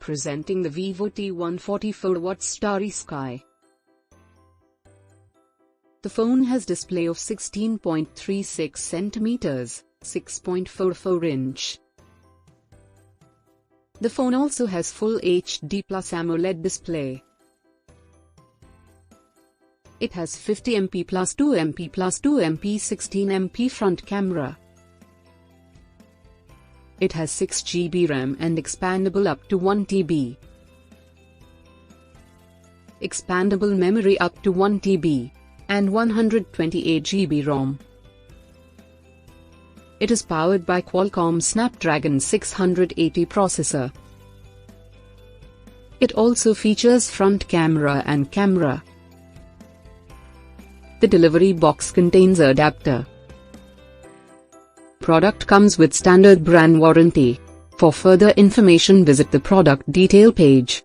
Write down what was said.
Presenting the Vivo T144W Starry Sky. The phone has display of 16.36 cm, 6.44 inch. The phone also has Full HD Plus AMOLED display. It has 50MP plus 2MP plus 2MP 16MP front camera. It has 6GB RAM and expandable up to 1TB. Expandable memory up to 1TB, and 128GB ROM. It is powered by Qualcomm Snapdragon 680 processor. It also features front camera and camera. The delivery box contains adapter. Product comes with standard brand warranty. For further information visit the product detail page.